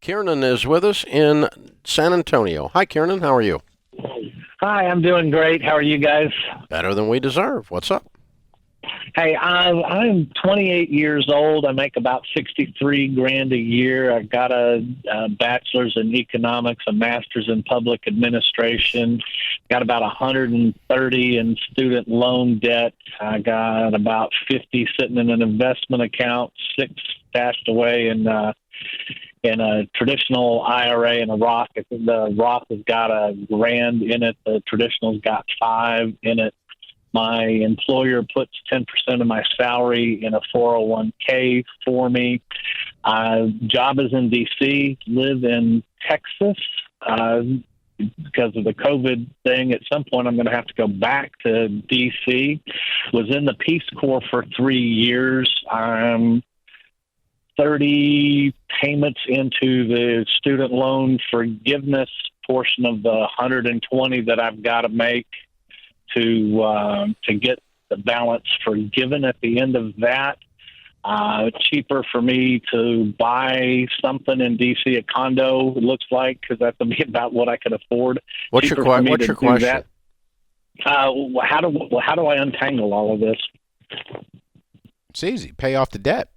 Kiernan is with us in San Antonio. Hi, Kiernan. How are you? Hi, I'm doing great. How are you guys? Better than we deserve. What's up? Hey, I'm 28 years old. I make about 63 grand a year. I got a bachelor's in economics, a master's in public administration. Got about 130 in student loan debt. I got about 50 sitting in an investment account, 6 stashed away in a traditional IRA and a Roth. The Roth has got $1,000 in it. The traditional's got $5 in it. My employer puts 10% of my salary in a 401k for me. Job is in D.C., live in Texas. Because of the COVID thing, at some point I'm going to have to go back to D.C. Was in the Peace Corps for 3 years. I'm 30 payments into the student loan forgiveness portion of the 120 that I've got to make to get the balance forgiven at the end of that. Cheaper for me to buy something in D.C., a condo, it looks like, because that's about what I could afford. What's your question? How do I untangle all of this? It's easy. Pay off the debt.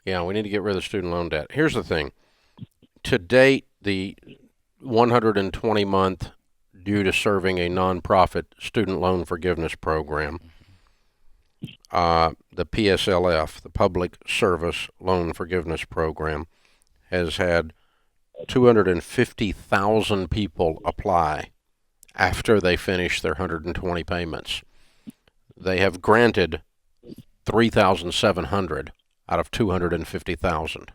Yeah, we need to get rid of the student loan debt. Here's the thing. To date, the 120-month due to serving a nonprofit student loan forgiveness program, the PSLF, the Public Service Loan Forgiveness Program, has had 250,000 people apply after they finish their 120 payments. They have granted 3,700 out of 250,000.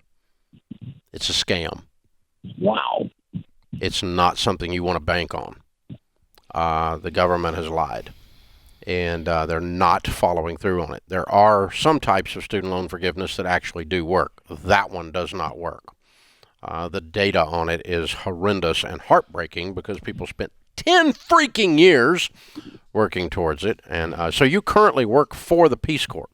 It's a scam. Wow. It's not something you want to bank on. The government has lied, and they're not following through on it. There are some types of student loan forgiveness that actually do work. That one does not work. The data on it is horrendous and heartbreaking because people spent 10 freaking years working towards it. And so you currently work for the Peace Corps.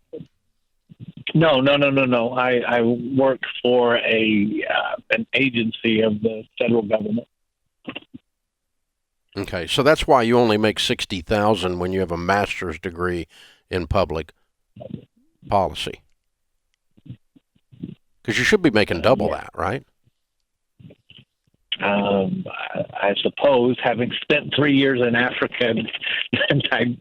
No. I work for an agency of the federal government. Okay, so that's why you only make $60,000 when you have a master's degree in public policy. Because you should be making double that, right? I suppose, having spent 3 years in Africa, and I'm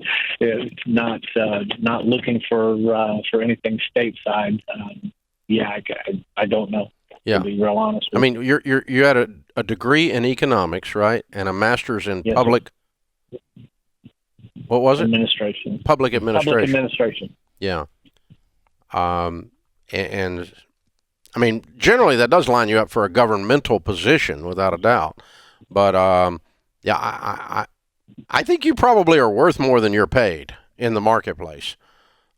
not looking for anything stateside. I don't know. Yeah, to be real honest with you. I mean, you had a degree in economics, right, and a master's in public. What was it? Administration. Public administration. Public administration. Yeah. And I mean, generally that does line you up for a governmental position, without a doubt. But I think you probably are worth more than you're paid in the marketplace.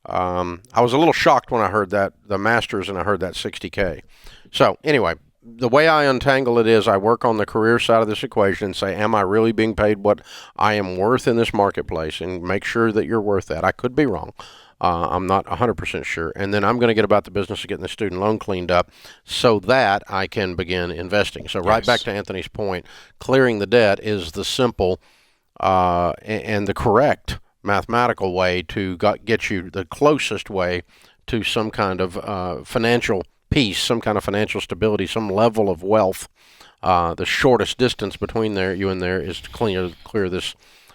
I was a little shocked when I heard that, the master's, and I heard that $60K. So anyway, the way I untangle it is I work on the career side of this equation and say, am I really being paid what I am worth in this marketplace, and make sure that you're worth that. I could be wrong. I'm not 100% sure. And then I'm going to get about the business of getting the student loan cleaned up so that I can begin investing. So right back to Anthony's point, clearing the debt is the simple and the correct mathematical way to get you the closest way to some kind of financial peace, some kind of financial stability, some level of wealth. The shortest distance between you and there is to clear this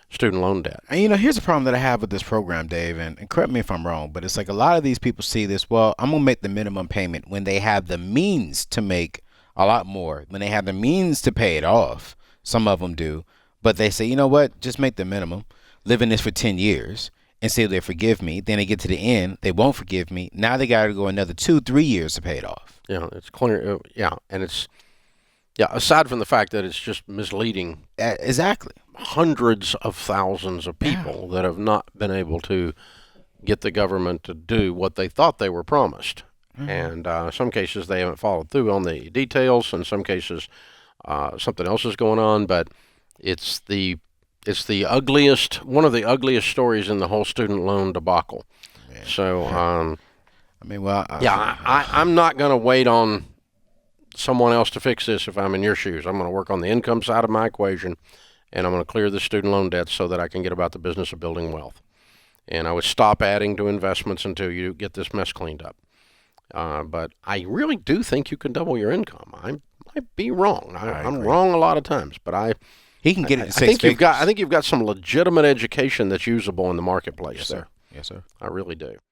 student loan debt. And here's the problem that I have with this program, Dave, and correct me if I'm wrong, but it's like a lot of these people see this, well, I'm going to make the minimum payment when they have the means to make a lot more, when they have the means to pay it off. Some of them do, but they say, you know what, just make the minimum, live in this for 10 years, and say they forgive me. Then they get to the end, they won't forgive me. Now they got to go another 2-3 years to pay it off. Yeah, it's clear. And it's, aside from the fact that it's just misleading. Exactly. Hundreds of thousands of people that have not been able to get the government to do what they thought they were promised. And in some cases they haven't followed through on the details. In some cases something else is going on, but it's the ugliest, one of the ugliest stories in the whole student loan debacle. Man. So, I'm not going to wait on someone else to fix this if I'm in your shoes. I'm going to work on the income side of my equation, and I'm going to clear the student loan debt so that I can get about the business of building wealth. And I would stop adding to investments until you get this mess cleaned up. But I really do think you can double your income. I might be wrong. I'm wrong a lot of times, but he can get it to I six think figures. I think you've got some legitimate education that's usable in the marketplace Yes, there. sir. Yes, sir. I really do.